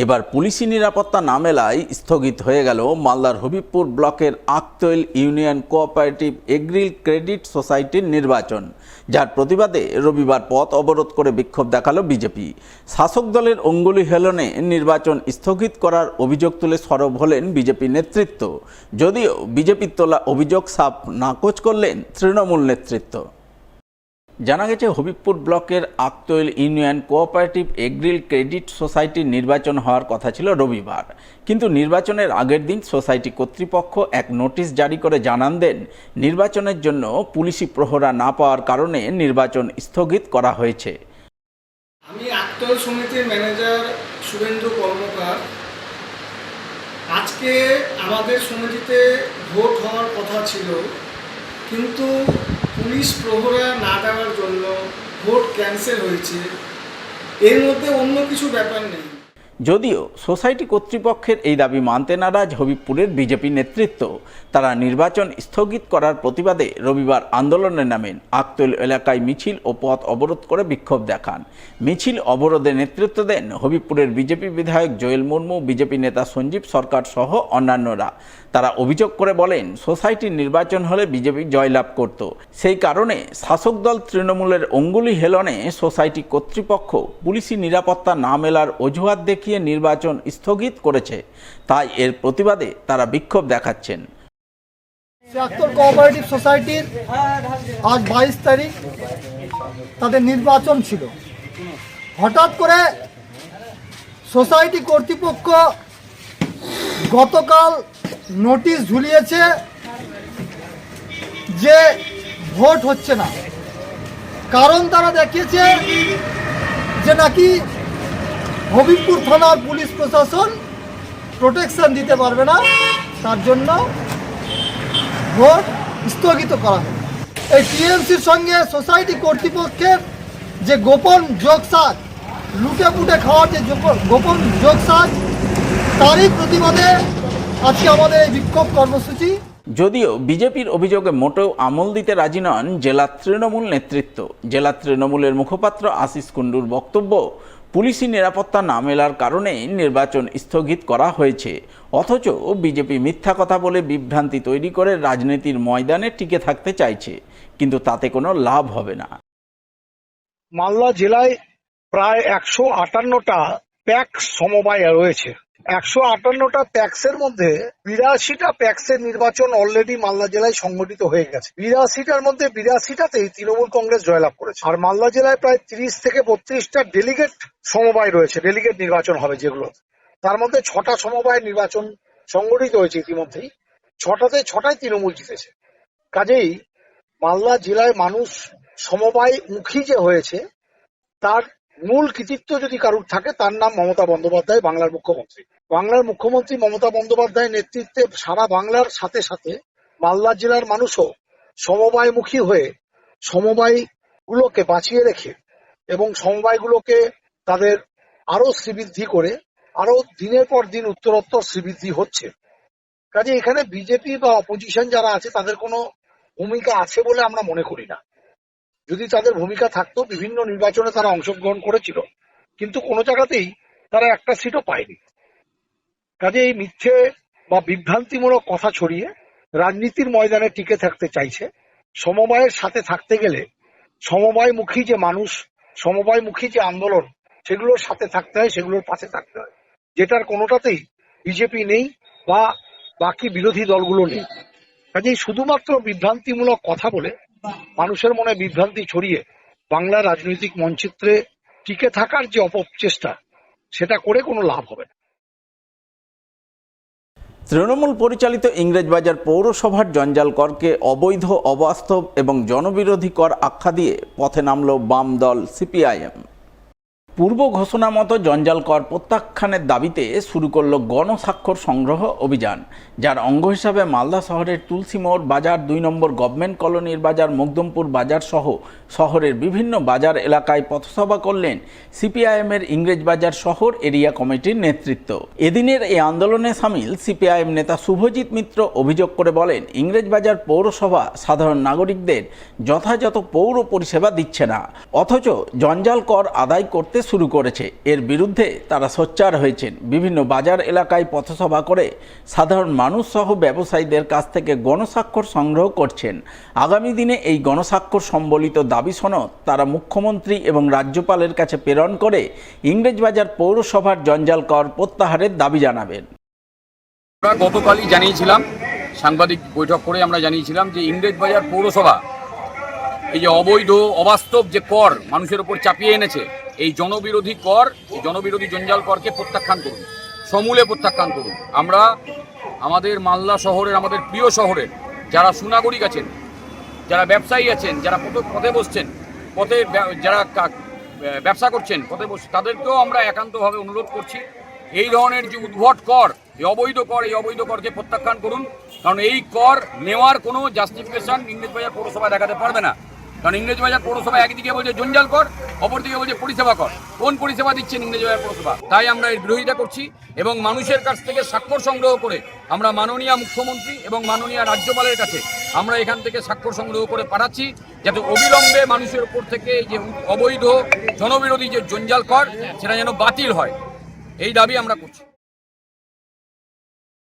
এবার পুলিশি নিরাপত্তা না মেলায় স্থগিত হয়ে গেল মালদার হবিবপুর ব্লকের আকতৈল ইউনিয়ন কোঅপারেটিভ এগ্রিল ক্রেডিট সোসাইটির নির্বাচন, যার প্রতিবাদে রবিবার পথ অবরোধ করে বিক্ষোভ দেখালো বিজেপি। শাসক দলের অঙ্গুলি হেলনে নির্বাচন স্থগিত করার অভিযোগ তুলে সরব হলেন বিজেপি নেতৃত্ব, যদিও বিজেপির তোলা অভিযোগ সাফ নাকচ করলেন তৃণমূল নেতৃত্ব। জানা গেছে, হবিবপুর ব্লকের আকতৈল ইউনিয়ন কোঅপারেটিভ এগ্রিল ক্রেডিট সোসাইটির নির্বাচন হওয়ার কথা ছিল রবিবার, কিন্তু নির্বাচনের আগের দিন সোসাইটি কর্তৃপক্ষ এক নোটিশ জারি করে জানান দেন নির্বাচনের জন্য পুলিশি প্রহরা না পাওয়ার কারণে নির্বাচন স্থগিত করা হয়েছে। আমি আকতৈল সমিতির ম্যানেজার শুভেন্দু কর্মকার। আজকে আমাদের সমিতিতে ভোট হওয়ার কথা ছিল, কিন্তু পুলিশ প্রহরা না দেওয়ার জন্য ভোট ক্যান্সেল হয়েছে। এর মধ্যে অন্য কিছু ব্যাপার নেই। যদিও সোসাইটি কর্তৃপক্ষের এই দাবি মানতে নারাজ হবিবপুরের বিজেপি নেতৃত্ব, তারা নির্বাচন স্থগিত করার প্রতিবাদে রবিবার আন্দোলনে নামেন। আকতৈল এলাকায় মিছিল ও পথ অবরোধ করে বিক্ষোভ দেখান। মিছিল অবরোধে নেতৃত্ব দেন হবিবপুরের বিজেপি বিধায়ক জোয়েল মুর্মু, বিজেপি নেতা সঞ্জীব সরকার সহ অন্যান্যরা। তারা অভিযোগ করে বলেন, সোসাইটির নির্বাচন হলে বিজেপি জয়লাভ করত, সেই কারণে শাসক দল তৃণমূলের অঙ্গুলি হেলনে সোসাইটি কর্তৃপক্ষ পুলিশি নিরাপত্তা না মেলার অজুহাত দেখিয়ে নির্বাচন স্থগিত করেছে। তাই এর প্রতিবাদে তারা বিক্ষোভ দেখাচ্ছেন। আকতৈল কোঅপারেটিভ সোসাইটির আজ 22 তারিখ তাদের নির্বাচন ছিল। হঠাৎ করে সোসাইটি কর্তৃপক্ষ গতকাল নোটিশ ঝুলিয়েছে যে ভোট হচ্ছে না। কারণ তারা দেখিয়েছে যে নাকি হবিবপুর থানার পুলিশ প্রশাসন প্রোটেকশন দিতে পারবে না, তার জন্য ভোট স্থগিত করা হবে। এই টিএমসির সঙ্গে সোসাইটি কর্তৃপক্ষের যে গোপন যোগসাজ, লুটে পুটে খাওয়ার যে গোপন যোগসাজ, তারই প্রতিবাদে আজকে আমাদের এই বিক্ষোভ কর্মসূচি। যদিও বিজেপির অভিযোগে মোটেও আমল দিতে রাজি নন জেলা তৃণমূল নেতৃত্ব। জেলা তৃণমূলের মুখপাত্র আশিস কুণ্ডুর বক্তব্য, পুলিশি নিরাপত্তা না মেলার কারণেই নির্বাচন স্থগিত করা হয়েছে, অথচ বিজেপি মিথ্যা কথা বলে বিভ্রান্তি তৈরি করে রাজনীতির ময়দানে টিকে থাকতে চাইছে, কিন্তু তাতে কোনো লাভ হবে না। মালদা জেলায় প্রায় 158টা প্যাক্স সমবায় রয়েছে। 158টা প্যাক্সের মধ্যে 82টা প্যাক্সের নির্বাচন অলরেডি মালদা জেলায় সংগঠিত হয়ে গেছে। 82টার মধ্যে 82টাতেই তৃণমূল কংগ্রেস জয়লাভ করেছে। আর মালদা জেলায় প্রায় 30 থেকে 32টা ডেলিগেট সমবায় রয়েছে, ডেলিগেট নির্বাচন হবে যেগুলো। তার মধ্যে 6টা সমবায় নির্বাচন সংগঠিত হয়েছে ইতিমধ্যেই। 6টায় তৃণমূল জিতেছে। কাজেই মালদা জেলায় মানুষ সমবায় মুখী যে হয়েছে, তার মূল কৃতিত্ব যদি কারুর থাকে, তার নাম মমতা বন্দ্যোপাধ্যায়, বাংলার মুখ্যমন্ত্রী। বাংলার মুখ্যমন্ত্রী মমতা বন্দ্যোপাধ্যায়ের নেতৃত্বে সারা বাংলার সাথে সাথে মালদা জেলার মানুষও সমবায়মুখী হয়ে সমবায়গুলোকে বাঁচিয়ে রেখে এবং সমবায়গুলোকে তাদের আরো শ্রীবৃদ্ধি করে আরো দিনের পর দিন উত্তরোত্তর শ্রীবৃদ্ধি হচ্ছে। কাজে এখানে বিজেপি বা অপোজিশন যারা আছে, তাদের কোনো ভূমিকা আছে বলে আমরা মনে করি না। যদি তাদের ভূমিকা থাকতো, বিভিন্ন নির্বাচনে তারা অংশগ্রহণ করেছিল, কিন্তু কোনো জায়গাতেই তারা একটা সিটও পায়নি। কাজে এই মিথ্যে বা বিভ্রান্তিমূলক কথা ছড়িয়ে রাজনীতির ময়দানে টিকে থাকতে চাইছে। সমবায়ের সাথে থাকতে গেলে সমবায়মুখী যে মানুষ, সমবায়মুখী যে আন্দোলন, সেগুলোর সাথে থাকতে হয়, সেগুলোর পাশে থাকতে হয়, যেটার কোনোটাতেই বিজেপি নেই বা বাকি বিরোধী দলগুলো নেই। কাজেই শুধুমাত্র বিভ্রান্তিমূলক কথা বলে মানুষের মনে বিভ্রান্তি ছড়িয়ে বাংলার রাজনৈতিক মানচিত্রে টিকে থাকার যে অপচেষ্টা, সেটা করে কোনো লাভ হবে না। তৃণমূল পরিচালিত ইংরেজবাজার পৌরসভার জঞ্জাল করকে অবৈধ, অবাস্তব এবং জনবিরোধী কর আখ্যা দিয়ে পথে নামল বাম দল সিপিআইএম। পূর্ব ঘোষণা মতো জঞ্জাল কর প্রত্যাখ্যানের দাবিতে শুরু করল গণস্বাক্ষর সংগ্রহ অভিযান, যার অঙ্গ হিসাবে মালদা শহরের তুলসীমোড় বাজার, 2 নম্বর গভর্নমেন্ট কলোনির বাজার, মকদমপুর বাজার সহ শহরের বিভিন্ন বাজার এলাকায় পথসভা করলেন সিপিআইএমের ইংরেজবাজার শহর এরিয়া কমিটির নেতৃত্ব। এদিনের এই আন্দোলনে সামিল সিপিআইএম নেতা শুভজিৎ মিত্র অভিযোগ করে বলেন, ইংরেজবাজার পৌরসভা সাধারণ নাগরিকদের যথাযথ পৌর পরিষেবা দিচ্ছে না, অথচ জঞ্জাল কর আদায় করতে শুরু করেছে। এর বিরুদ্ধে তারা সোচ্চার হয়েছেন। বিভিন্ন বাজার এলাকায় পথসভা করে সাধারণ মানুষ সহ ব্যবসায়ীদের কাছ থেকে গণস্বাক্ষর সংগ্রহ করছেন। আগামী দিনে এই গণস্বাক্ষর সম্বলিত দাবি সনদ তারা মুখ্যমন্ত্রী এবং রাজ্যপালের কাছে প্রেরণ করে ইংরেজবাজার পৌরসভার জঞ্জাল কর প্রত্যাহারের দাবি জানাবেন। আমরা গতকালই জানিয়েছিলাম, সাংবাদিক বৈঠক করে আমরা জানিয়েছিলাম যে ইংরেজবাজার পৌরসভা এই যে অবৈধ অবাস্তব যে কর মানুষের উপর চাপিয়ে এনেছে, এই জনবিরোধী কর, এই জনবিরোধী জঞ্জাল করকে প্রত্যাখ্যান করুন, সমূলে প্রত্যাখ্যান করুন। আমরা আমাদের মালদা শহরের, আমাদের প্রিয় শহরের যারা সুনাগরিক আছেন, যারা ব্যবসায়ী আছেন, যারা পথে বসছেন, পথে যারা ব্যবসা করছেন, পথে বসছেন, তাদেরকেও আমরা একান্তভাবে অনুরোধ করছি এই ধরনের যে উদ্ভট কর, এই অবৈধ কর, এই অবৈধ করকে প্রত্যাখ্যান করুন। কারণ এই কর নেওয়ার কোনো জাস্টিফিকেশন ইংরেজবাজার পৌরসভা দেখাতে পারবে না। কারণ ইংরেজবাজার পৌরসভা একদিকে বলছে জঞ্জাল কর, অপরদিকে বলছে পরিষেবা কর। কোন পরিষেবা দিচ্ছেন ইংরেজবাজার পৌরসভা? তাই আমরা এর বিরোধিতা করছি এবং মানুষের কাছ থেকে স্বাক্ষর সংগ্রহ করে আমরা মাননীয় মুখ্যমন্ত্রী এবং মাননীয় রাজ্যপালের কাছে আমরা এখান থেকে স্বাক্ষর সংগ্রহ করে পাঠাচ্ছি, যাতে অবিলম্বে মানুষের উপর থেকে যে অবৈধ জনবিরোধী যে জঞ্জাল কর সেটা যেন বাতিল হয়, এই দাবি আমরা করছি।